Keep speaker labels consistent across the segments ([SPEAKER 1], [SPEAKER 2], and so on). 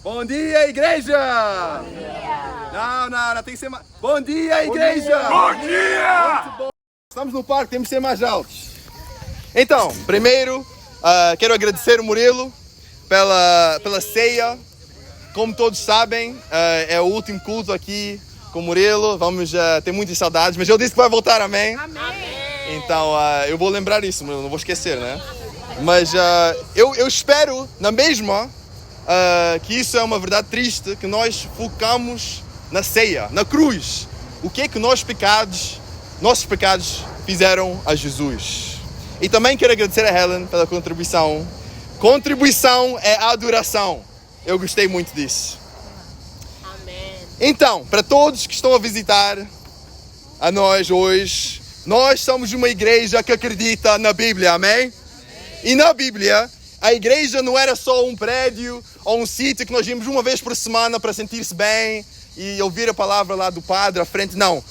[SPEAKER 1] Bom dia, igreja! Bom dia! Não, tem que ser mais... Bom dia, igreja!
[SPEAKER 2] Bom dia!
[SPEAKER 1] Muito bom! Estamos no parque, temos que ser mais altos. Então, primeiro, quero agradecer o Murilo pela ceia. Como todos sabem, é o último culto aqui com o Murilo. Vamos ter muitas saudades, mas ele disse que vai voltar, amém?
[SPEAKER 3] Amém!
[SPEAKER 1] Então, eu vou lembrar isso, Murilo, não vou esquecer, né? Mas eu espero, na mesma, que isso é uma verdade triste, que nós focamos na ceia, na cruz. O que é que nossos pecados fizeram a Jesus? E também quero agradecer a Helen pela contribuição. Contribuição é adoração. Eu gostei muito disso.
[SPEAKER 3] Amém.
[SPEAKER 1] Então, para todos que estão a visitar a nós hoje, nós somos uma igreja que acredita na Bíblia, amém? E na Bíblia, a igreja não era só um prédio ou um sítio que nós íamos uma vez por semana para sentir-se bem e ouvir a palavra lá do padre à frente. Não.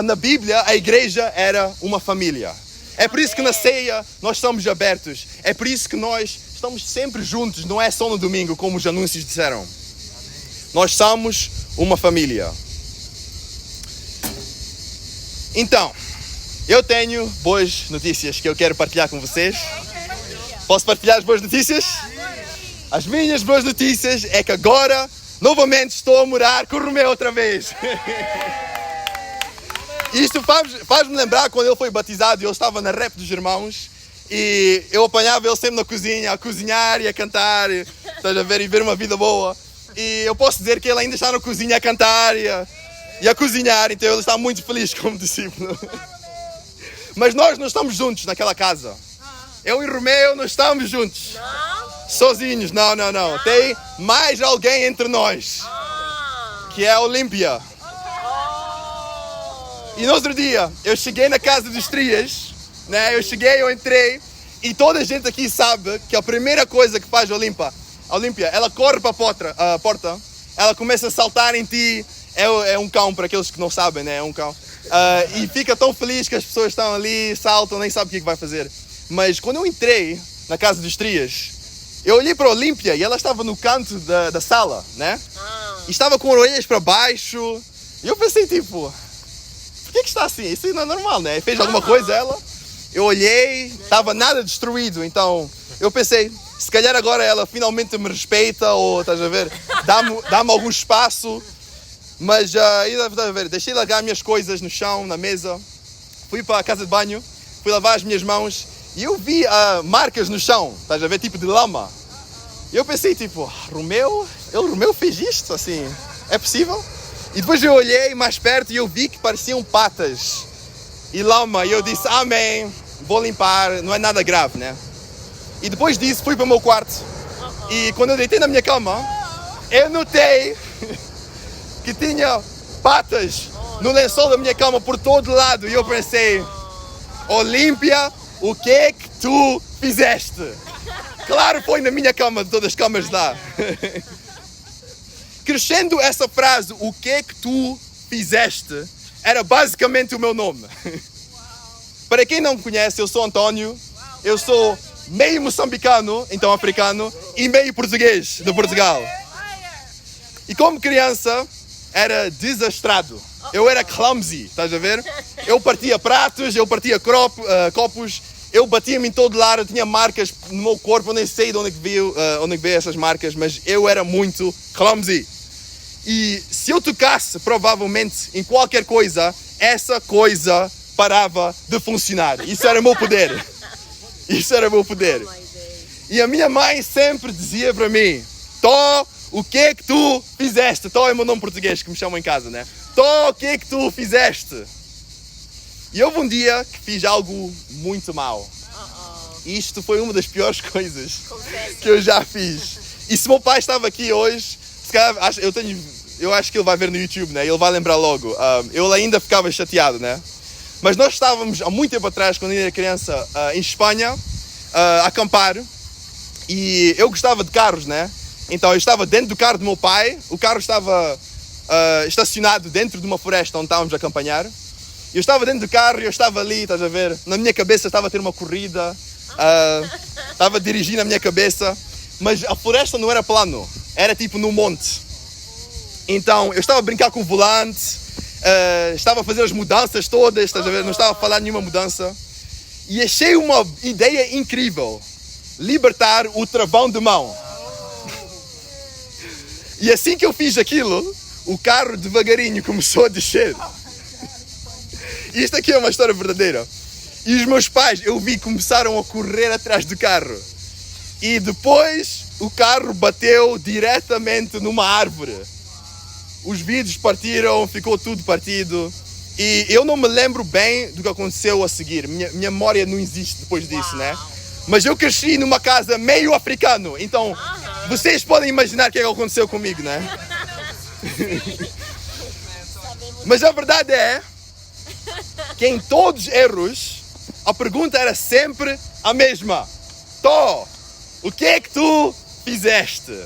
[SPEAKER 1] Na Bíblia, a igreja era uma família. É por isso que na ceia nós estamos abertos. É por isso que nós estamos sempre juntos, não é só no domingo, como os anúncios disseram. Nós somos uma família. Então, eu tenho boas notícias que eu quero partilhar com vocês. Posso partilhar as boas notícias? As minhas boas notícias é que agora, novamente, estou a morar com o Romeu outra vez. Isto faz-me lembrar quando ele foi batizado e eu estava na rap dos irmãos e eu apanhava ele sempre na cozinha, a cozinhar e a cantar, estás a ver, e ver uma vida boa. E eu posso dizer que ele ainda está na cozinha a cantar e a cozinhar, então ele está muito feliz como discípulo. Mas nós não estamos juntos naquela casa. Eu e Romeu não estamos juntos.
[SPEAKER 3] Não?
[SPEAKER 1] Sozinhos, não. Tem mais alguém entre nós, que é a Olímpia. E no outro dia, eu cheguei na casa dos Trias, né? Eu entrei e toda a gente aqui sabe que a primeira coisa que faz a Olímpia, ela corre para a porta, ela começa a saltar em ti, é um cão, para aqueles que não sabem, né? É um cão. E fica tão feliz que as pessoas estão ali, saltam, nem sabem o que vai fazer. Mas quando eu entrei na casa dos Trias, eu olhei para a Olímpia e ela estava no canto da sala, né? E estava com orelhas para baixo, e eu pensei tipo... Por que está assim? Isso não é normal, né? Fez alguma coisa ela? Eu olhei, estava nada destruído, então eu pensei, se calhar agora ela finalmente me respeita, ou estás a ver, dá-me algum espaço. Mas estás a ver, deixei largar minhas coisas no chão, na mesa, fui para a casa de banho, fui lavar as minhas mãos e eu vi marcas no chão, estás a ver, tipo de lama. E eu pensei tipo, Romeu fez isto, assim, é possível? E depois eu olhei mais perto e eu vi que pareciam patas e lama. E eu disse, amém, vou limpar, não é nada grave, né? E depois disso fui para o meu quarto. E quando eu deitei na minha cama, eu notei que tinha patas no lençol da minha cama por todo lado. E eu pensei, Olímpia, o que é que tu fizeste? Claro, foi na minha cama, de todas as camas lá. Crescendo essa frase, o que é que tu fizeste, era basicamente o meu nome. Para quem não me conhece, eu sou António, eu sou meio moçambicano, então africano, e meio português, de Portugal. E como criança, era desastrado. Eu era clumsy, estás a ver? Eu partia pratos, eu partia copos, eu batia-me em todo lado, eu tinha marcas no meu corpo, eu nem sei de onde veio essas marcas, mas eu era muito clumsy. E se eu tocasse, provavelmente, em qualquer coisa, essa coisa parava de funcionar. Isso era o meu poder. Isso era o meu poder. E a minha mãe sempre dizia para mim, Tó, o que é que tu fizeste? Tó é o meu nome português que me chamam em casa, né? Tó, o que é que tu fizeste? E houve um dia que fiz algo muito mau. E isto foi uma das piores coisas que eu já fiz. E se meu pai estava aqui hoje, se calhar, eu acho que ele vai ver no YouTube, né? Ele vai lembrar logo. Eu ainda ficava chateado, né? Mas nós estávamos há muito tempo atrás, quando eu era criança, em Espanha, a acampar. E eu gostava de carros, né? Então eu estava dentro do carro do meu pai. O carro estava estacionado dentro de uma floresta onde estávamos a acampar. Eu estava dentro do carro e eu estava ali, estás a ver? Na minha cabeça estava a ter uma corrida. Estava a dirigir na minha cabeça. Mas a floresta não era plano. era tipo no monte. Então eu estava a brincar com o volante, estava a fazer as mudanças todas, estás a ver? Não estava a falar nenhuma mudança. E achei uma ideia incrível: libertar o travão de mão. E assim que eu fiz aquilo, o carro devagarinho começou a descer. Isto aqui é uma história verdadeira. E os meus pais, eu vi, começaram a correr atrás do carro. E depois o carro bateu diretamente numa árvore. Os vidros partiram, ficou tudo partido. E eu não me lembro bem do que aconteceu a seguir. Minha memória não existe depois disso, né? Mas eu cresci numa casa meio africano. Então, vocês podem imaginar o que é que aconteceu comigo, né? Mas a verdade é que em todos os erros, a pergunta era sempre a mesma. Tó, o que é que tu fizeste?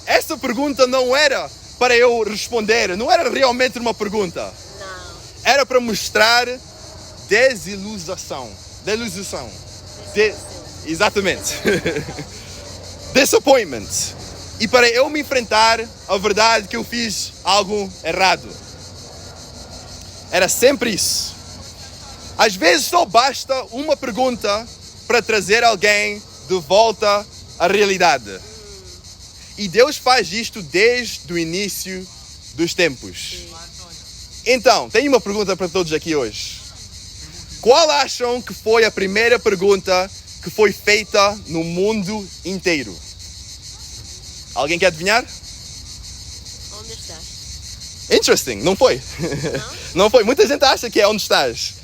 [SPEAKER 1] Essa pergunta não era para eu responder, não era realmente uma pergunta.
[SPEAKER 3] Não.
[SPEAKER 1] Era para mostrar desilusão. Exatamente. Disappointment. E para eu me enfrentar a verdade que eu fiz algo errado. Era sempre isso. Às vezes só basta uma pergunta para trazer alguém de volta à realidade. E Deus faz isto desde o início dos tempos. Então, tenho uma pergunta para todos aqui hoje. Qual acham que foi a primeira pergunta que foi feita no mundo inteiro? Alguém quer adivinhar?
[SPEAKER 3] Onde estás?
[SPEAKER 1] Interesting, não foi? Não foi. Muita gente acha que é onde estás.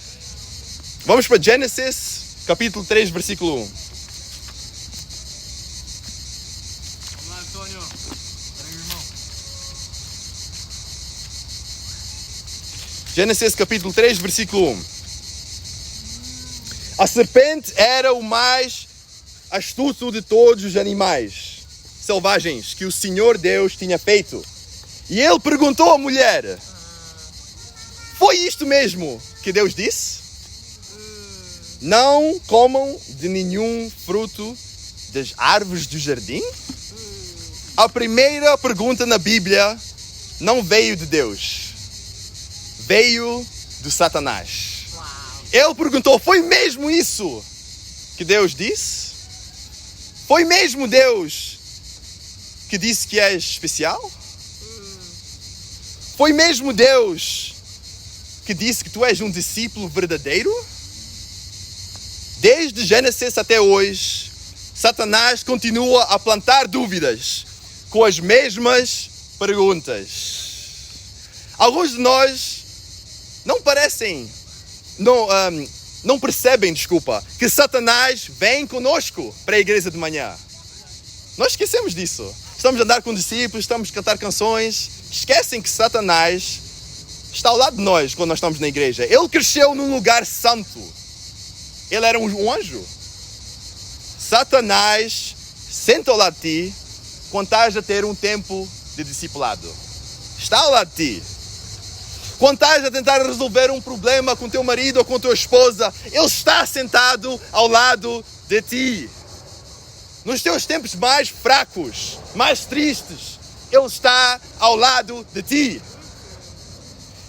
[SPEAKER 1] Vamos para Gênesis, capítulo 3, versículo 1.
[SPEAKER 2] Vamos lá, Antônio. Peraí, irmão.
[SPEAKER 1] Gênesis, capítulo 3, versículo 1. A serpente era o mais astuto de todos os animais selvagens que o Senhor Deus tinha feito. E ele perguntou à mulher: foi isto mesmo que Deus disse? Não comam de nenhum fruto das árvores do jardim? A primeira pergunta na Bíblia não veio de Deus. Veio do Satanás. Ele perguntou: foi mesmo isso que Deus disse? Foi mesmo Deus que disse que és especial? Foi mesmo Deus que disse que tu és um discípulo verdadeiro? Desde Gênesis até hoje, Satanás continua a plantar dúvidas com as mesmas perguntas. Alguns de nós não percebem, que Satanás vem conosco para a igreja de manhã. Nós esquecemos disso. Estamos a andar com discípulos, estamos a cantar canções. Esquecem que Satanás está ao lado de nós quando nós estamos na igreja. Ele cresceu num lugar santo. Ele era um anjo. Satanás senta ao lado de ti quando estás a ter um tempo de discipulado. Está ao lado de ti. Quando estás a tentar resolver um problema com teu marido ou com tua esposa, ele está sentado ao lado de ti. Nos teus tempos mais fracos, mais tristes, ele está ao lado de ti.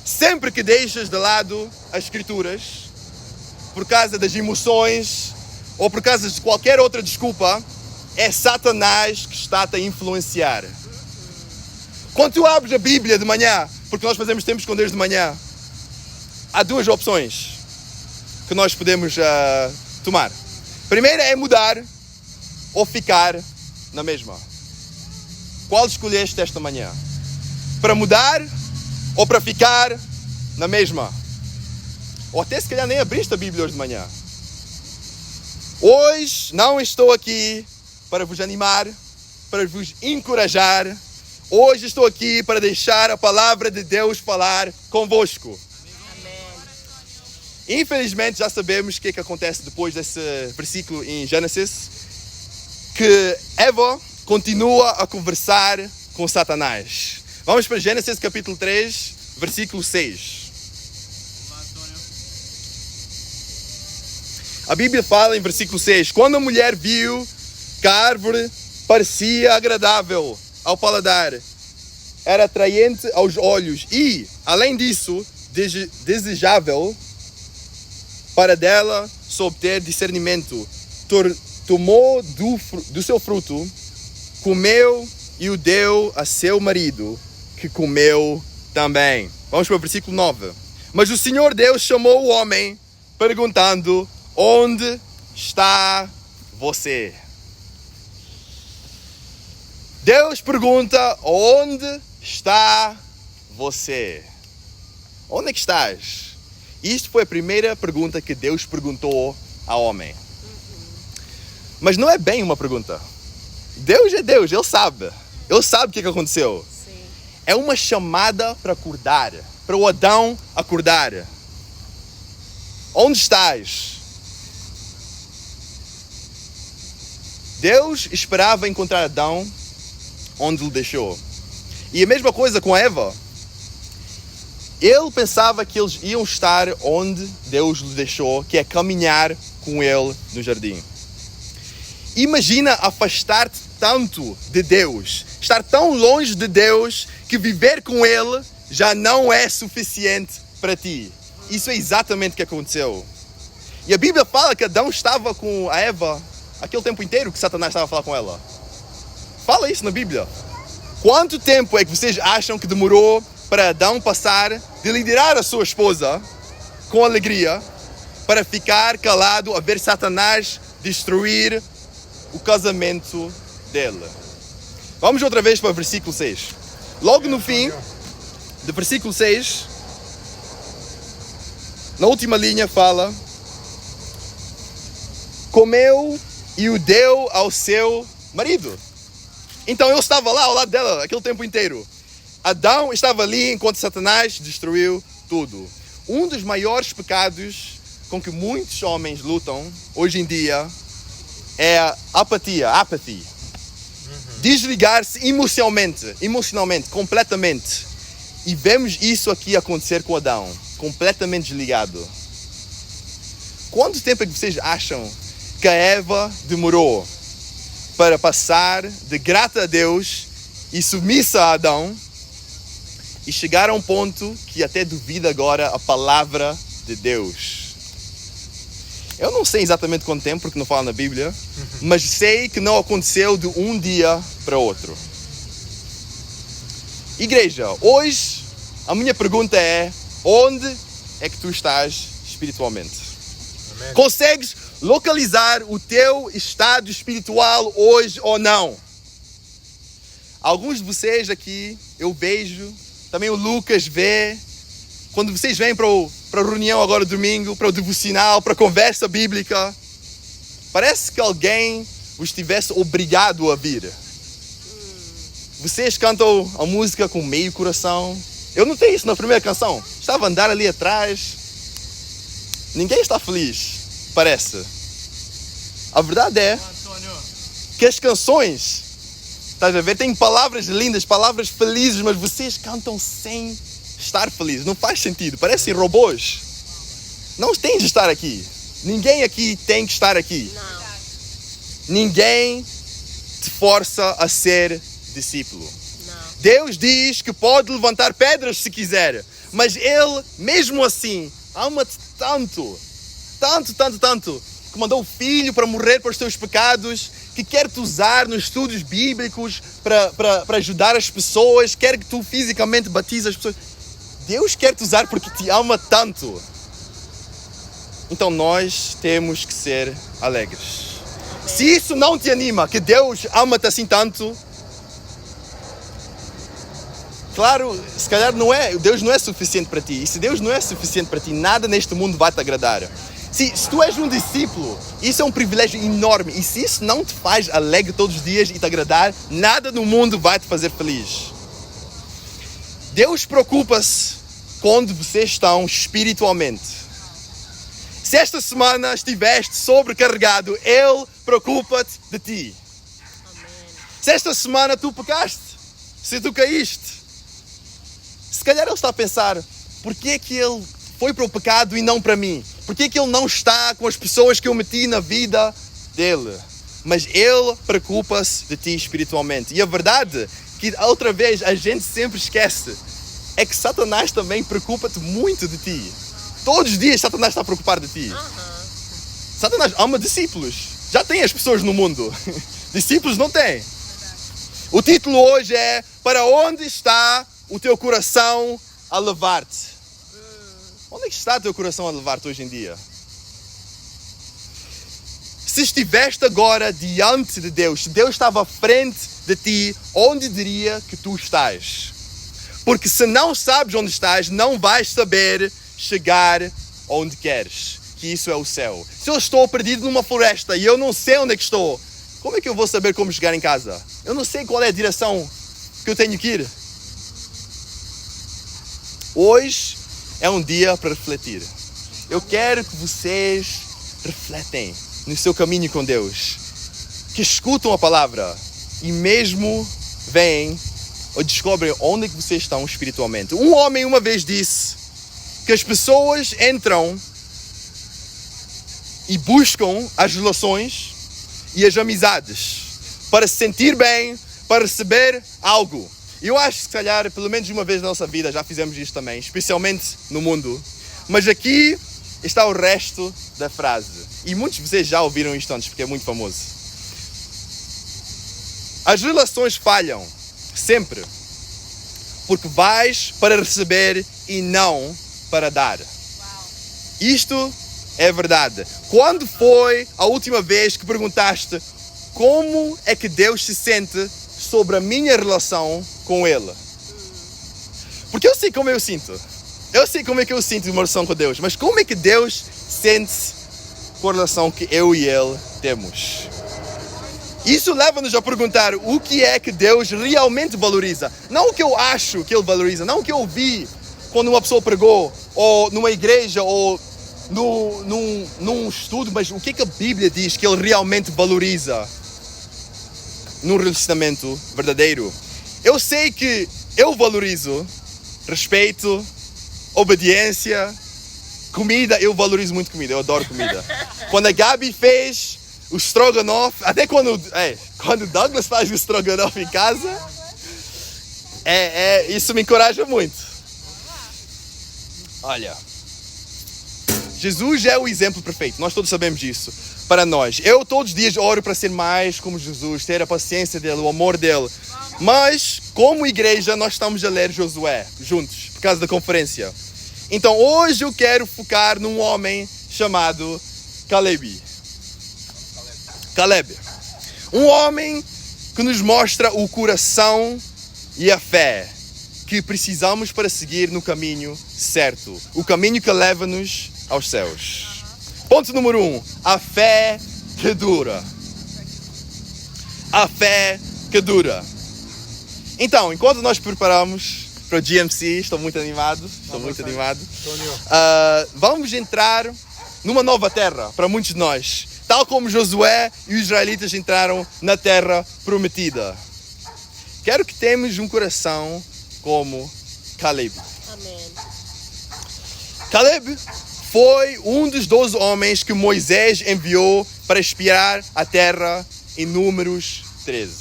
[SPEAKER 1] Sempre que deixas de lado as Escrituras, por causa das emoções ou por causa de qualquer outra desculpa, é Satanás que está-te a influenciar. Quando tu abres a Bíblia de manhã, porque nós fazemos tempos com Deus de manhã, há duas opções que nós podemos tomar. Primeira é mudar ou ficar na mesma. Qual escolheste esta manhã? Para mudar ou para ficar na mesma? Ou até se calhar nem abriste a Bíblia hoje de manhã. Hoje não estou aqui para vos animar, para vos encorajar. Hoje estou aqui para deixar a palavra de Deus falar convosco.
[SPEAKER 3] Amém.
[SPEAKER 1] Infelizmente já sabemos o que é que acontece depois desse versículo em Gênesis. Que Eva continua a conversar com Satanás. Vamos para Gênesis capítulo 3, versículo 6.
[SPEAKER 2] Vamos lá, Antônio.
[SPEAKER 1] A Bíblia fala em versículo 6. Quando a mulher viu que a árvore parecia agradável ao paladar, era atraente aos olhos e, além disso, desejável para dela se obter discernimento. Tomou do seu fruto, comeu e o deu a seu marido, que comeu também. Vamos para o versículo 9. Mas o Senhor Deus chamou o homem, perguntando: onde está você? Deus pergunta: onde está você? Onde é que estás? Isto foi a primeira pergunta que Deus perguntou ao homem. Mas não é bem uma pergunta. Deus é Deus, Ele sabe. Ele sabe o que aconteceu.
[SPEAKER 3] Sim.
[SPEAKER 1] É uma chamada para acordar, para o Adão acordar. Onde estás? Deus esperava encontrar Adão onde o deixou. E a mesma coisa com Eva. Ele pensava que eles iam estar onde Deus lhe deixou, que é caminhar com ele no jardim. Imagina afastar-te tanto de Deus, estar tão longe de Deus que viver com Ele já não é suficiente para ti. Isso é exatamente o que aconteceu. E a Bíblia fala que Adão estava com a Eva aquele tempo inteiro que Satanás estava a falar com ela. Fala isso na Bíblia. Quanto tempo é que vocês acham que demorou para Adão passar de liderar a sua esposa com alegria para ficar calado a ver Satanás destruir o casamento dele? Vamos outra vez para o versículo 6. Logo no fim do versículo 6, na última linha fala: comeu e o deu ao seu marido. Então ele estava lá ao lado dela aquele tempo inteiro. Adão estava ali enquanto Satanás destruiu tudo. Um dos maiores pecados com que muitos homens lutam hoje em dia é a apatia, apathy. Desligar-se emocionalmente, completamente. E vemos isso aqui acontecer com Adão, completamente desligado. Quanto tempo é que vocês acham que a Eva demorou para passar de grata a Deus e submissa a Adão e chegar a um ponto que até duvida agora a palavra de Deus? Eu não sei exatamente quanto tempo, porque não fala na Bíblia, mas sei que não aconteceu de um dia para outro. Igreja, hoje a minha pergunta é: onde é que tu estás espiritualmente?
[SPEAKER 4] Amém.
[SPEAKER 1] Consegues localizar o teu estado espiritual hoje ou não? Alguns de vocês aqui, eu vejo, também o Lucas vê, quando vocês vêm para a reunião agora domingo, para o devocional, para a conversa bíblica, parece que alguém os tivesse obrigado a vir. Vocês cantam a música com meio coração. Eu notei isso na primeira canção. Estava a andar ali atrás. Ninguém está feliz, parece. A verdade é que as canções, estás a ver, têm palavras lindas, palavras felizes, mas vocês cantam sem estar felizes. Não faz sentido, parecem robôs. Não têm de estar aqui. Ninguém aqui tem que estar aqui.
[SPEAKER 3] Não.
[SPEAKER 1] Ninguém te força a ser discípulo.
[SPEAKER 3] Não.
[SPEAKER 1] Deus diz que pode levantar pedras se quiser, mas Ele, mesmo assim, ama-te tanto, que mandou o Filho para morrer pelos teus pecados, que quer te usar nos estudos bíblicos para ajudar as pessoas, quer que tu fisicamente batizes as pessoas. Deus quer te usar porque te ama tanto. Então nós temos que ser alegres. Se isso não te anima, que Deus ama-te assim tanto, claro, se calhar Deus não é suficiente para ti. E se Deus não é suficiente para ti, nada neste mundo vai te agradar. Se tu és um discípulo, isso é um privilégio enorme. E se isso não te faz alegre todos os dias e te agradar, nada no mundo vai te fazer feliz. Deus preocupa-se com onde vocês estão espiritualmente. Se esta semana estiveste sobrecarregado, Ele preocupa-te de ti.
[SPEAKER 3] Amém.
[SPEAKER 1] Se esta semana tu pecaste, se tu caíste, se calhar Ele está a pensar: por que é que Ele foi para o pecado e não para mim? Por que é que Ele não está com as pessoas que eu meti na vida dele? Mas Ele preocupa-se de ti espiritualmente. E a verdade é que outra vez a gente sempre esquece é que Satanás também preocupa-te muito de ti. Todos os dias Satanás está preocupado de ti. Satanás ama discípulos. Já tem as pessoas no mundo. Discípulos não tem. O título hoje é: para onde está o teu coração a levar-te? Onde é que está o teu coração a levar-te hoje em dia? Se estiveste agora diante de Deus, se Deus estava à frente de ti, onde diria que tu estás? Porque se não sabes onde estás, não vais saber chegar onde queres, que isso é o céu. Se eu estou perdido numa floresta e eu não sei onde é que estou, como é que eu vou saber como chegar em casa? Eu não sei qual é a direção que eu tenho que ir. Hoje é um dia para refletir. Eu quero que vocês refletem no seu caminho com Deus, que escutam a palavra e mesmo veem ou descobrem onde é que vocês estão espiritualmente. Um homem uma vez disse que as pessoas entram e buscam as relações e as amizades para se sentir bem, para receber algo. Eu acho que se calhar, pelo menos uma vez na nossa vida, já fizemos isto também, especialmente no mundo. Mas aqui está o resto da frase. E muitos de vocês já ouviram isto antes, porque é muito famoso. As relações falham, sempre. Porque vais para receber e não para dar. Isto é verdade. Quando foi a última vez que perguntaste como é que Deus se sente sobre a minha relação com Ele? Porque eu sei como eu sinto. Eu sei como é que eu sinto uma relação com Deus. Mas como é que Deus sente-se com a relação que eu e Ele temos? Isso leva-nos a perguntar o que é que Deus realmente valoriza. Não o que eu acho que Ele valoriza. Não o que eu vi quando uma pessoa pregou, ou numa igreja, ou num estudo. Mas o que é que a Bíblia diz que Ele realmente valoriza num relacionamento verdadeiro. Eu sei que eu valorizo respeito, obediência, comida. Eu valorizo muito comida, eu adoro comida. Quando a Gabi fez o stroganoff, até quando Douglas faz o stroganoff em casa, isso me encoraja muito. Olha, Jesus é o exemplo perfeito, nós todos sabemos disso. Para nós, eu todos os dias oro para ser mais como Jesus, ter a paciência dele, o amor dele. Mas, como igreja, nós estamos a ler Josué juntos, por causa da conferência. Então, hoje eu quero focar num homem chamado Caleb. Um homem que nos mostra o coração e a fé que precisamos para seguir no caminho certo. O caminho que leva-nos aos céus. Ponto número 1. A fé que dura. A fé que dura. Então, enquanto nós preparamos para o GMC, estou muito animado. Vamos entrar numa nova terra para muitos de nós. Tal como Josué e os israelitas entraram na terra prometida. Quero que tenhamos um coração como Caleb.
[SPEAKER 3] Amém.
[SPEAKER 1] Caleb foi um dos 12 homens que Moisés enviou para espiar a terra em Números 13.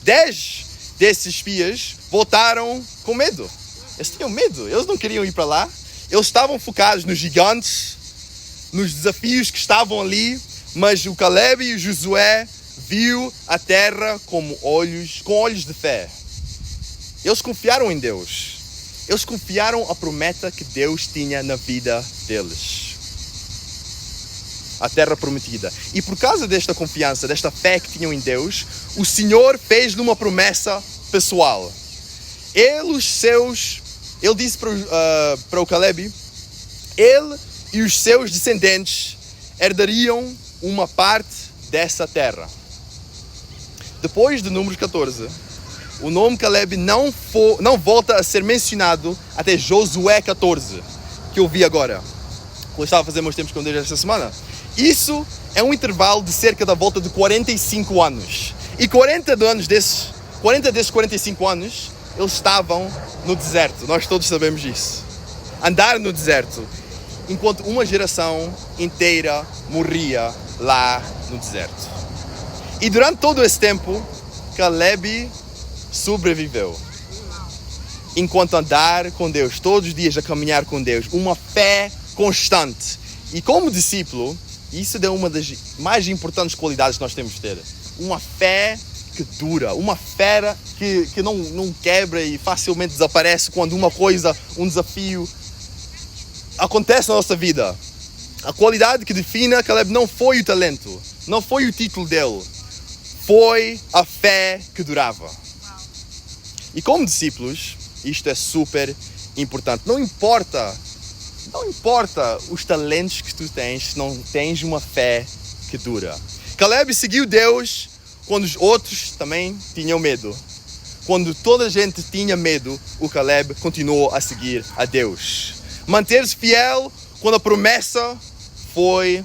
[SPEAKER 1] 10 desses espias voltaram com medo. Eles tinham medo, eles não queriam ir para lá. Eles estavam focados nos gigantes, nos desafios que estavam ali, mas o Caleb e o Josué viu a terra com olhos de fé. Eles confiaram em Deus. Eles confiaram a promessa que Deus tinha na vida deles. A terra prometida. E por causa desta confiança, desta fé que tinham em Deus, o Senhor fez-lhe uma promessa pessoal. Ele disse para o Caleb, ele e os seus descendentes herdariam uma parte dessa terra. Depois de Números 14, o nome Caleb não volta a ser mencionado até Josué 14, que eu vi agora. Eu estava a fazer meus tempos com Deus esta semana. Isso é um intervalo de cerca da volta de 45 anos. E 40 desses 45 anos, eles estavam no deserto. Nós todos sabemos disso. Andar no deserto. Enquanto uma geração inteira morria lá no deserto. E durante todo esse tempo, Caleb sobreviveu. Enquanto andar com Deus, todos os dias a caminhar com Deus, uma fé constante. E como discípulo, isso é uma das mais importantes qualidades que nós temos de ter. Uma fé que dura, uma fé que não quebra e facilmente desaparece quando uma coisa, um desafio acontece na nossa vida. A qualidade que define Caleb não foi o talento, não foi o título dele, foi a fé que durava. E como discípulos, isto é super importante. Não importa os talentos que tu tens, se não tens uma fé que dura. Caleb seguiu Deus quando os outros também tinham medo. Quando toda a gente tinha medo, o Caleb continuou a seguir a Deus. Manter-se fiel quando a promessa foi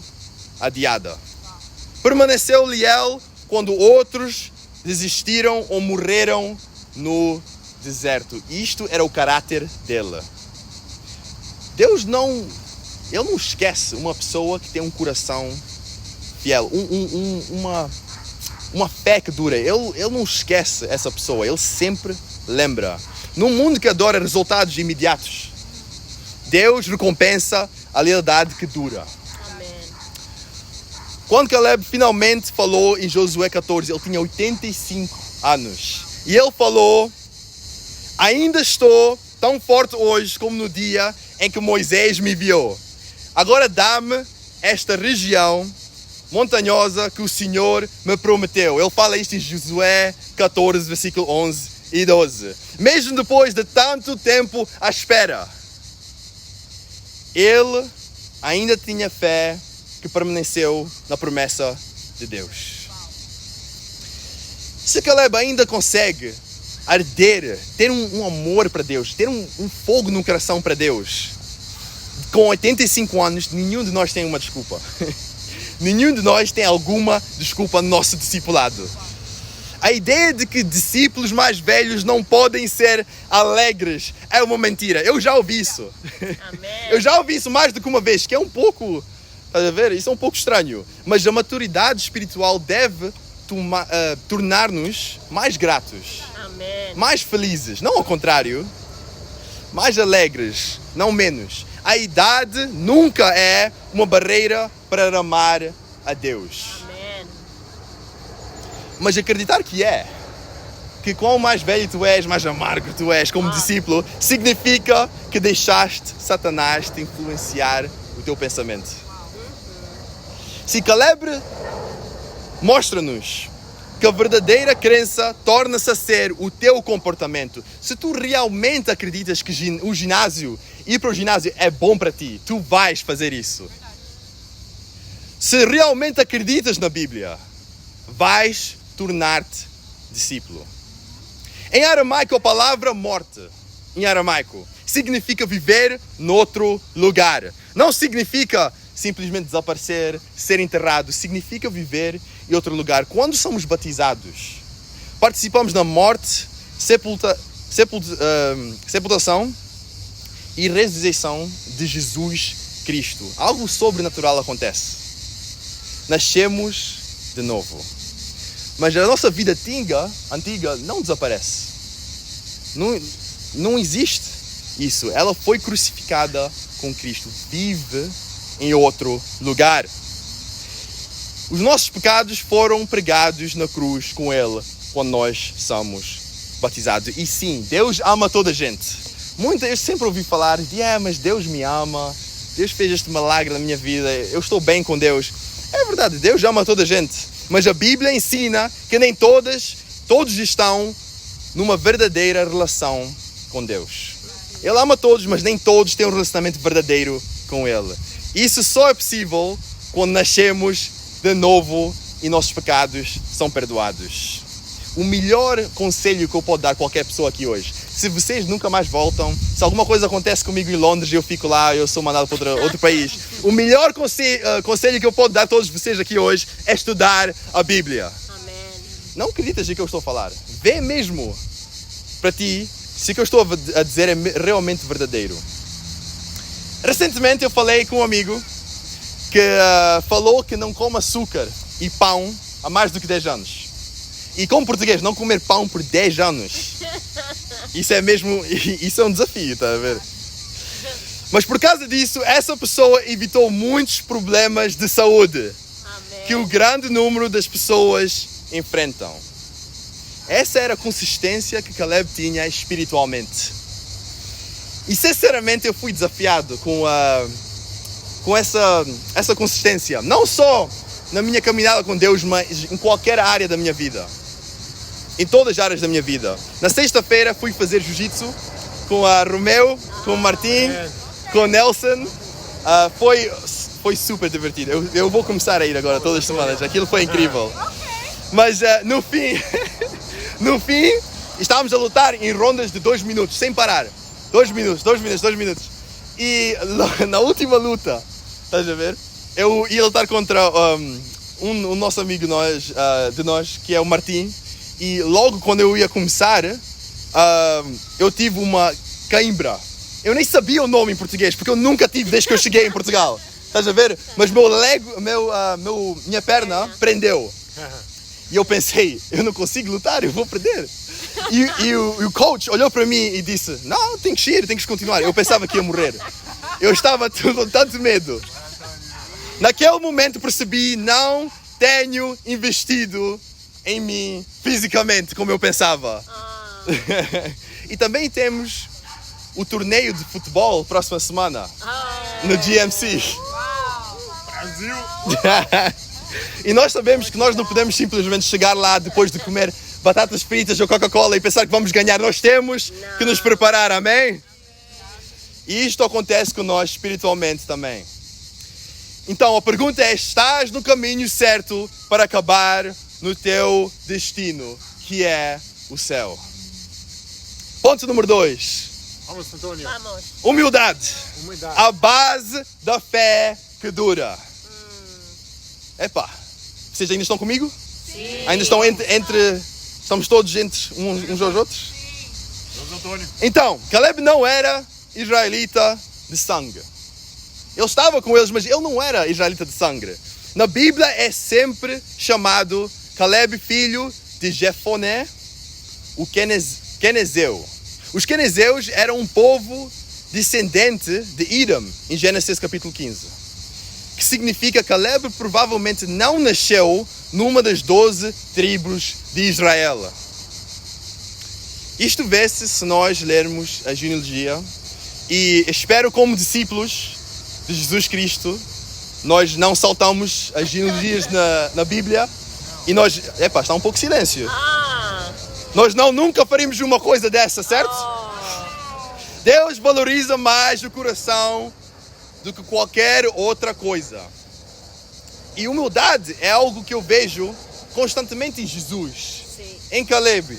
[SPEAKER 1] adiada. Permaneceu leal quando outros desistiram ou morreram no deserto. Isto era o caráter dele. Deus ele não esquece uma pessoa que tem um coração fiel, uma fé que dura. Ele não esquece essa pessoa, ele sempre lembra. Num mundo que adora resultados imediatos, Deus recompensa a lealdade que dura.
[SPEAKER 3] Amém.
[SPEAKER 1] Quando Caleb finalmente falou em Josué 14, ele tinha 85 anos. E ele falou: ainda estou tão forte hoje como no dia em que Moisés me enviou. Agora dá-me esta região montanhosa que o Senhor me prometeu. Ele fala isto em Josué 14, versículo 11 e 12. Mesmo depois de tanto tempo à espera, ele ainda tinha fé que permaneceu na promessa de Deus. Se Caleb ainda consegue arder, ter um amor para Deus, ter um fogo no coração para Deus, com 85 anos, nenhum de nós tem uma desculpa. Nenhum de nós tem alguma desculpa no nosso discipulado. A ideia de que discípulos mais velhos não podem ser alegres é uma mentira. Eu já ouvi isso.
[SPEAKER 3] Amém.
[SPEAKER 1] Eu já ouvi isso mais do que uma vez, que é um pouco, estás a ver? Isso é um pouco estranho. Mas a maturidade espiritual deve tornar-nos mais gratos,
[SPEAKER 3] Amém.
[SPEAKER 1] mais felizes, não ao contrário, mais alegres, não menos. A idade nunca é uma barreira para amar a Deus.
[SPEAKER 3] Amém.
[SPEAKER 1] Mas acreditar que quanto mais velho tu és, mais amargo tu és como discípulo, significa que deixaste Satanás te influenciar o teu pensamento. Se Caleb mostra-nos que a verdadeira crença torna-se a ser o teu comportamento. Se tu realmente acreditas que ir para o ginásio é bom para ti, tu vais fazer isso. Se realmente acreditas na Bíblia, vais tornar-te discípulo. Em aramaico, a palavra morte, em aramaico, significa viver noutro lugar. Não significa simplesmente desaparecer, ser enterrado. Significa viver em outro lugar. Quando somos batizados, participamos na morte, sepultação e ressurreição de Jesus Cristo. Algo sobrenatural acontece. Nascemos de novo. Mas a nossa vida antiga não desaparece. Não existe isso. Ela foi crucificada com Cristo. Vive em outro lugar. Os nossos pecados foram pregados na cruz com Ele quando nós somos batizados. E sim, Deus ama toda a gente. Eu sempre ouvi falar de, mas Deus me ama, Deus fez este milagre na minha vida, eu estou bem com Deus. É verdade, Deus ama toda a gente. Mas a Bíblia ensina que nem todos estão numa verdadeira relação com Deus. Ele ama todos, mas nem todos têm um relacionamento verdadeiro com Ele. Isso só é possível quando nascemos de novo e nossos pecados são perdoados. O melhor conselho que eu posso dar a qualquer pessoa aqui hoje, se vocês nunca mais voltam, se alguma coisa acontece comigo em Londres e eu fico lá, eu sou mandado para outro país, o melhor conselho que eu posso dar a todos vocês aqui hoje é estudar a Bíblia.
[SPEAKER 3] Amém.
[SPEAKER 1] Não acreditas no que eu estou a falar. Vê mesmo para ti se o que eu estou a dizer é realmente verdadeiro. Recentemente eu falei com um amigo que falou que não come açúcar e pão há mais do que 10 anos. E como português, não comer pão por 10 anos. Isso é mesmo, isso é um desafio, tá a ver? Mas por causa disso, essa pessoa evitou muitos problemas de saúde
[SPEAKER 3] Amém.
[SPEAKER 1] que o grande número das pessoas enfrentam. Essa era a consistência que Caleb tinha espiritualmente. E sinceramente eu fui desafiado com essa consistência. Não só na minha caminhada com Deus, mas em qualquer área da minha vida. Em todas as áreas da minha vida. Na sexta-feira fui fazer jiu-jitsu com a Romeu, com o Martim, com o Nelson. Foi super divertido. Eu vou começar a ir agora todas as semanas. Aquilo foi incrível. Mas no fim, estávamos a lutar em rondas de 2 minutos, sem parar. 2 minutos. E na última luta, estás a ver? Eu ia lutar contra um nosso amigo de nós, que é o Martim. E logo quando eu ia começar, eu tive uma cãibra. Eu nem sabia o nome em português, porque eu nunca tive desde que eu cheguei em Portugal. Estás a ver? Mas minha perna prendeu. E eu pensei, eu não consigo lutar, eu vou perder. E o coach olhou para mim e disse, não, tem que ir, tem que continuar. Eu pensava que ia morrer. Eu estava com tanto medo. Naquele momento percebi, não tenho investido em mim fisicamente como eu pensava. E também temos o torneio de futebol próxima semana no GMC.
[SPEAKER 2] Brasil!
[SPEAKER 1] E nós sabemos que nós não podemos simplesmente chegar lá depois de comer batatas fritas ou Coca-Cola e pensar que vamos ganhar. Nós temos que nos preparar, amém? E isto acontece com nós espiritualmente também. Então a pergunta é, estás no caminho certo para acabar no teu destino, que é o céu? Ponto número 2.
[SPEAKER 2] Vamos, Antônio.
[SPEAKER 3] Vamos.
[SPEAKER 1] Humildade.
[SPEAKER 2] Humildade.
[SPEAKER 1] A base da fé que dura. Epá, vocês ainda estão comigo?
[SPEAKER 3] Sim.
[SPEAKER 1] Ainda estão estamos todos entre uns aos outros?
[SPEAKER 2] Vamos, Antônio.
[SPEAKER 1] Então, Caleb não era israelita de sangue. Ele estava com eles, mas ele não era israelita de sangue. Na Bíblia é sempre chamado Caleb, filho de Jefoné, o quenezeu. Os quenezeus eram um povo descendente de Edom, em Gênesis capítulo 15. Que significa que Caleb provavelmente não nasceu numa das 12 tribos de Israel. Isto vê-se se nós lermos a genealogia, e espero como discípulos de Jesus Cristo, nós não saltamos as genealogias na Bíblia, e nós... está um pouco de silêncio. Nós nunca faríamos uma coisa dessa, certo? Deus valoriza mais o coração do que qualquer outra coisa. E humildade é algo que eu vejo constantemente em Jesus,
[SPEAKER 3] Sim.
[SPEAKER 1] em Caleb,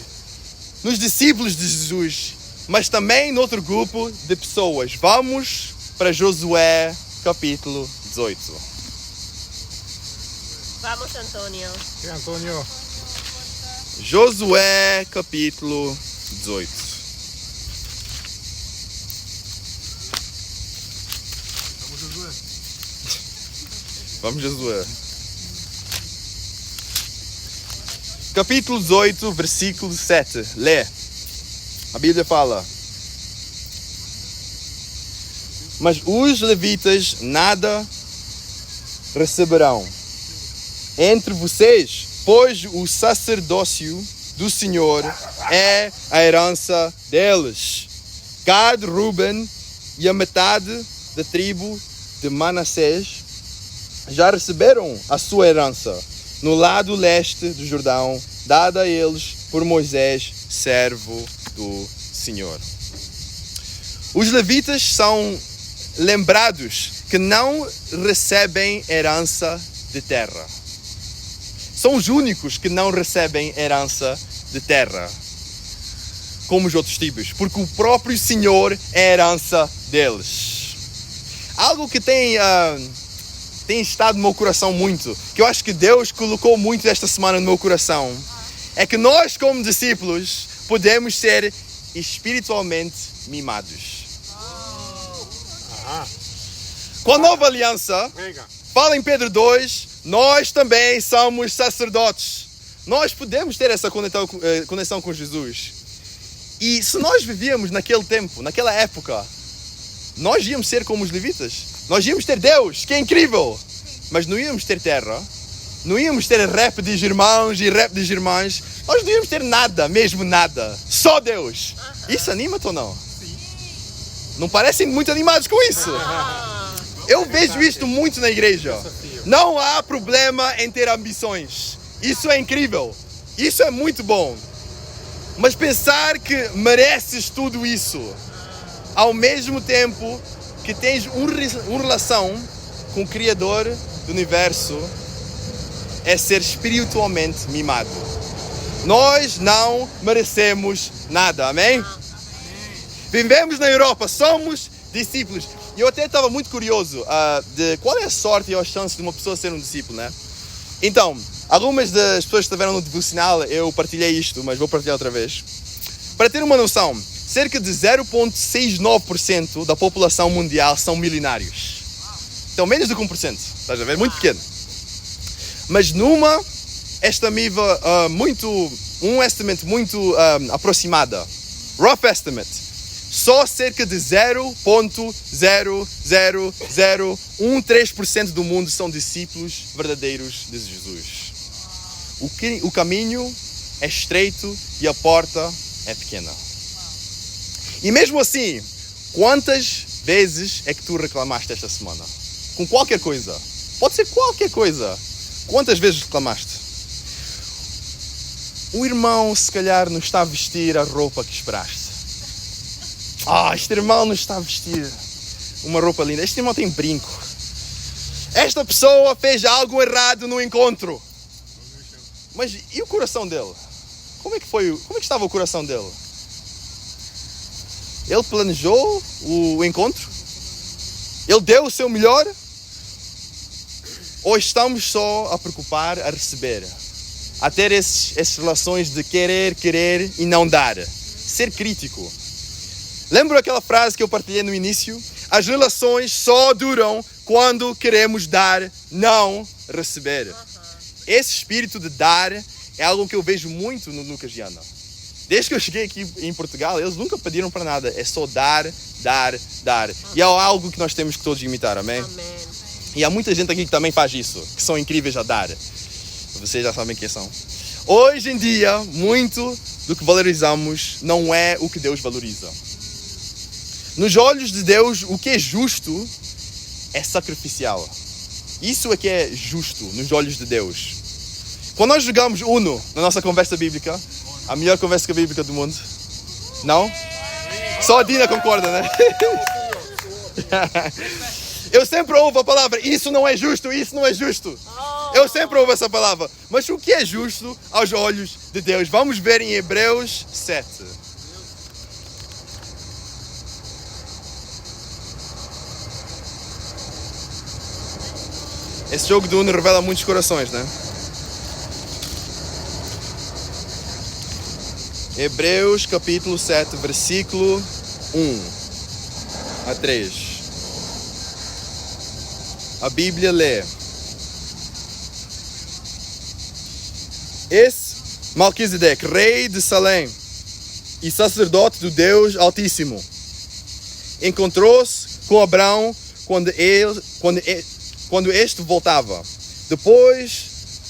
[SPEAKER 1] nos discípulos de Jesus, mas também no outro grupo de pessoas. Vamos para Josué capítulo 18.
[SPEAKER 3] Vamos, Antônio.
[SPEAKER 2] E Antônio?
[SPEAKER 1] Josué capítulo 18. Vamos, Josué. Capítulo 18, versículo 7. Lê. A Bíblia fala: mas os levitas nada receberão entre vocês, pois o sacerdócio do Senhor é a herança deles. Gad, Ruben e a metade da tribo de Manassés já receberam a sua herança no lado leste do Jordão, dada a eles por Moisés, servo do Senhor. Os levitas são lembrados que não recebem herança de terra. São os únicos que não recebem herança de terra, como os outros tribos, porque o próprio Senhor é a herança deles. Algo que tem estado no meu coração muito, que eu acho que Deus colocou muito esta semana no meu coração, é que nós, como discípulos, podemos ser espiritualmente mimados. Com a nova aliança,
[SPEAKER 2] Venga.
[SPEAKER 1] fala em Pedro 2, nós também somos sacerdotes. nós podemos ter essa conexão com Jesus. E se nós vivíamos naquele tempo, naquela época, nós íamos ser como os levitas. Nós íamos ter Deus, que é incrível. Mas não íamos ter terra. Não íamos ter rap dos irmãos e rap das irmãs. Nós não íamos ter nada, mesmo nada. Só Deus. Isso anima-te ou não? Não parecem muito animados com isso? Eu vejo isto muito na igreja. Não há problema em ter ambições. Isso é incrível. Isso é muito bom. Mas pensar que mereces tudo isso, ao mesmo tempo que tens uma relação com o Criador do Universo, é ser espiritualmente mimado. Nós não merecemos nada, amém? Vivemos na Europa, somos discípulos. E eu até estava muito curioso de qual é a sorte e a chance de uma pessoa ser um discípulo, né? Então, algumas das pessoas que estiveram no devocional, eu partilhei isto, mas vou partilhar outra vez. Para ter uma noção, cerca de 0,69% da população mundial são milionários. Então, menos de 1%, estás a ver? Muito pequeno. Mas numa estimativa um estimate muito aproximada, rough estimate, só cerca de 0,00013% do mundo são discípulos verdadeiros de Jesus. O caminho é estreito e a porta é pequena. E mesmo assim, quantas vezes é que tu reclamaste esta semana? Com qualquer coisa. Pode ser qualquer coisa. Quantas vezes reclamaste? O irmão se calhar não está a vestir a roupa que esperaste. Este irmão não está a vestir uma roupa linda. Este irmão tem brinco. Esta pessoa fez algo errado no encontro. Mas e o coração dele? Como é que estava o coração dele? Ele planejou o encontro? Ele deu o seu melhor? Ou estamos só a preocupar a receber? A ter essas relações de querer e não dar? Ser crítico. Lembra aquela frase que eu partilhei no início? As relações só duram quando queremos dar, não receber. Esse espírito de dar é algo que eu vejo muito no Lucas e Ana. Desde que eu cheguei aqui em Portugal, eles nunca pediram para nada. É só dar. E é algo que nós temos que todos imitar, amém?
[SPEAKER 3] Amém.
[SPEAKER 1] E há muita gente aqui que também faz isso, que são incríveis a dar. Vocês já sabem quem são. Hoje em dia, muito do que valorizamos não é o que Deus valoriza. Nos olhos de Deus, o que é justo é sacrificial. Isso é que é justo nos olhos de Deus. Quando nós jogamos Uno na nossa conversa bíblica, a melhor conversa bíblica do mundo, não? Só a Dina concorda, né? Eu sempre ouvo a palavra, isso não é justo, isso não é justo. Eu sempre ouvo essa palavra. Mas o que é justo aos olhos de Deus? Vamos ver em Hebreus 7. Esse jogo do Uno revela muitos corações, né? Hebreus capítulo 7, versículo 1 a 3. A Bíblia lê: Esse Melquisedeque, rei de Salém e sacerdote do Deus Altíssimo, encontrou-se com Abraão quando este voltava, depois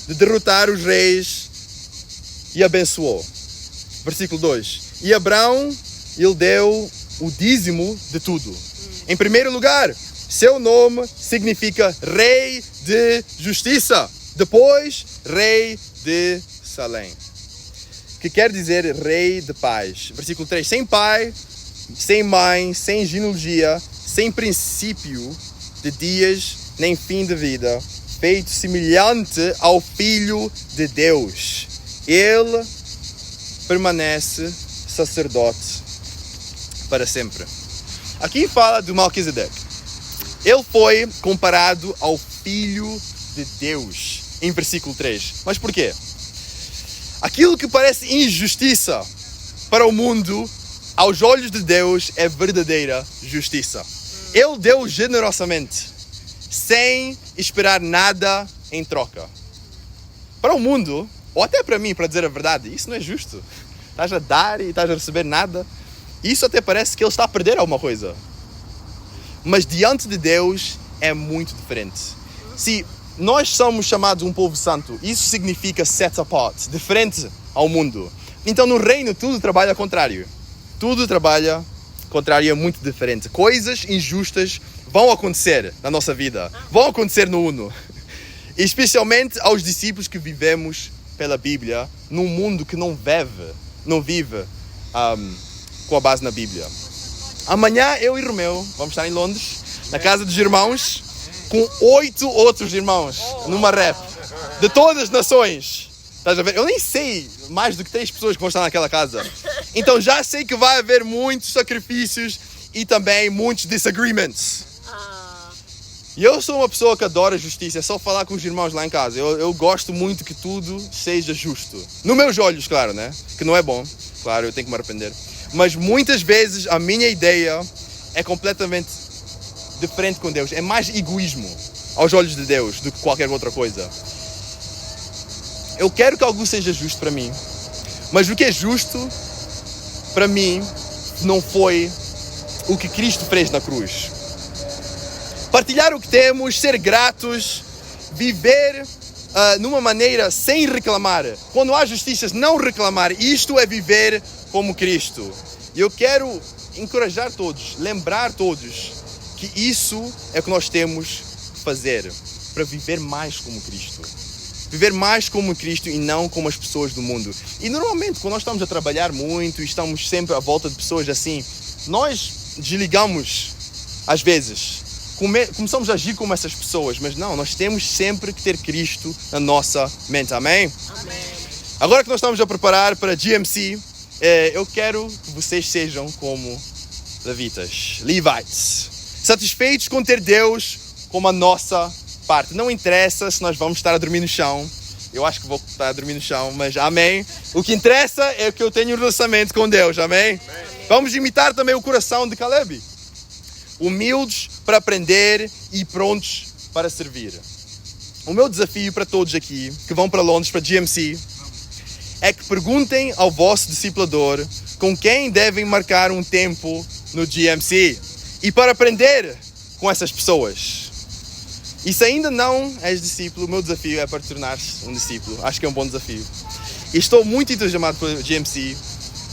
[SPEAKER 1] de derrotar os reis, e abençoou. Versículo 2. E Abraão, ele deu o dízimo de tudo. Em primeiro lugar, seu nome significa Rei de Justiça. Depois, Rei de Salém, que quer dizer Rei de Paz. Versículo 3. Sem pai, sem mãe, sem genealogia, sem princípio de dias, nem fim de vida, feito semelhante ao Filho de Deus. Ele permanece sacerdote para sempre. Aqui fala do Melquisedeque. Ele foi comparado ao Filho de Deus em versículo 3. Mas por quê? Aquilo que parece injustiça para o mundo, aos olhos de Deus, é verdadeira justiça. Ele deu generosamente, sem esperar nada em troca. Para o mundo, ou até para mim, para dizer a verdade, isso não é justo. Estás a dar e estás a receber nada. Isso até parece que ele está a perder alguma coisa. Mas diante de Deus é muito diferente. Se nós somos chamados um povo santo, isso significa set apart, diferente ao mundo. Então no reino tudo trabalha ao contrário. Tudo trabalha contrário, é muito diferente. Coisas injustas vão acontecer na nossa vida, vão acontecer no Uno. Especialmente aos discípulos que vivemos pela Bíblia, num mundo que não vive com a base na Bíblia. Amanhã eu e Romeu vamos estar em Londres, na casa dos irmãos, com 8 outros irmãos, numa rap, de todas as nações. Estás a ver? Eu nem sei mais do que 3 pessoas que vão estar naquela casa. Então já sei que vai haver muitos sacrifícios e também muitos disagreements. E eu sou uma pessoa que adora justiça, é só falar com os irmãos lá em casa. Eu gosto muito que tudo seja justo. Nos meus olhos, claro, né? Que não é bom. Claro, eu tenho que me arrepender. Mas muitas vezes a minha ideia é completamente diferente com Deus. É mais egoísmo aos olhos de Deus do que qualquer outra coisa. Eu quero que algo seja justo para mim. Mas o que é justo para mim não foi o que Cristo fez na cruz. Partilhar o que temos, ser gratos, viver numa maneira sem reclamar. Quando há justiças, não reclamar. Isto é viver como Cristo. E eu quero encorajar todos, lembrar todos que isso é o que nós temos que fazer para viver mais como Cristo. Viver mais como Cristo e não como as pessoas do mundo. E normalmente, quando nós estamos a trabalhar muito e estamos sempre à volta de pessoas assim, nós desligamos às vezes. Começamos a agir como essas pessoas, mas não, nós temos sempre que ter Cristo na nossa mente, amém?
[SPEAKER 3] Amém.
[SPEAKER 1] Agora que nós estamos a preparar para GMC, eu quero que vocês sejam como Levites, satisfeitos com ter Deus como a nossa parte. Não interessa se nós vamos estar a dormir no chão, eu acho que vou estar a dormir no chão, mas amém? O que interessa é que eu tenho um relacionamento com Deus, amém? Amém. Vamos imitar também o coração de Caleb. Humildes para aprender e prontos para servir. O meu desafio para todos aqui que vão para Londres, para GMC, é que perguntem ao vosso discipulador com quem devem marcar um tempo no GMC e para aprender com essas pessoas. E se ainda não és discípulo, o meu desafio é para tornar-se um discípulo. Acho que é um bom desafio. E estou muito entusiasmado pelo GMC,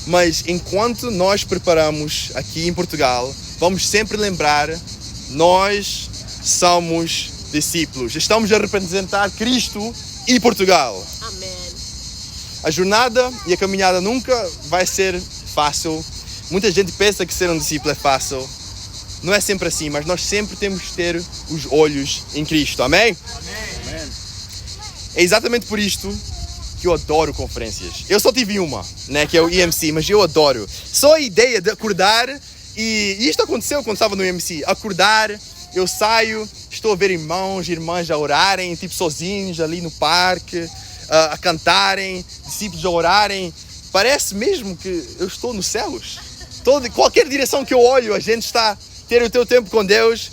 [SPEAKER 1] mas enquanto nós preparamos aqui em Portugal, vamos sempre lembrar, nós somos discípulos. Estamos a representar Cristo e Portugal.
[SPEAKER 3] Amém.
[SPEAKER 1] A jornada e a caminhada nunca vai ser fácil. Muita gente pensa que ser um discípulo é fácil. Não é sempre assim, mas nós sempre temos que ter os olhos em Cristo. Amém?
[SPEAKER 2] Amém.
[SPEAKER 1] É exatamente por isto que eu adoro conferências. Eu só tive uma, né, que é o EMC, mas eu adoro. Só a ideia de acordar, e isto aconteceu quando estava no EMC, acordar, eu saio, estou a ver irmãos e irmãs a orarem, tipo sozinhos ali no parque, a cantarem, discípulos a orarem. Parece mesmo que eu estou nos céus. Qualquer direção que eu olho, a gente está a ter o teu tempo com Deus.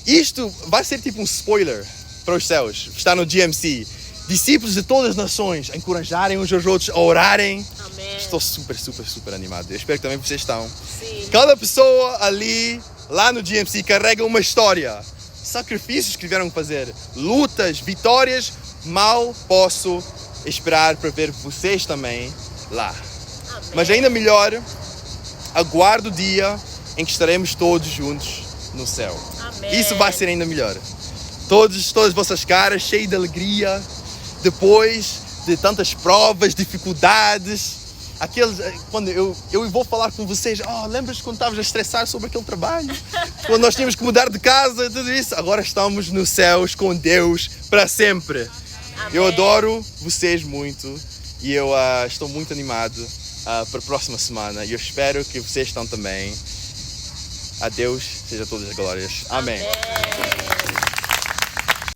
[SPEAKER 1] Isto vai ser tipo um spoiler para os céus, está no GMC. Discípulos de todas as nações a encorajarem uns aos outros, a orarem.
[SPEAKER 3] Amém.
[SPEAKER 1] Estou super animado. Eu espero que também vocês estão.
[SPEAKER 3] Sim.
[SPEAKER 1] Cada pessoa ali, lá no GMC, carrega uma história. Sacrifícios que tiveram que fazer. Lutas, vitórias. Mal posso esperar para ver vocês também lá.
[SPEAKER 3] Amém.
[SPEAKER 1] Mas ainda melhor, aguardo o dia em que estaremos todos juntos no céu.
[SPEAKER 3] Amém.
[SPEAKER 1] Isso vai ser ainda melhor. Todas as vossas caras cheias de alegria, depois de tantas provas, dificuldades, quando eu vou falar com vocês, lembras quando estavas a estressar sobre aquele trabalho? Quando nós tínhamos que mudar de casa, tudo isso. Agora estamos nos céus com Deus para sempre.
[SPEAKER 3] Amém.
[SPEAKER 1] Eu adoro vocês muito e eu estou muito animado para a próxima semana e eu espero que vocês estão também. A Deus seja todas as glórias. Amém.
[SPEAKER 3] Amém.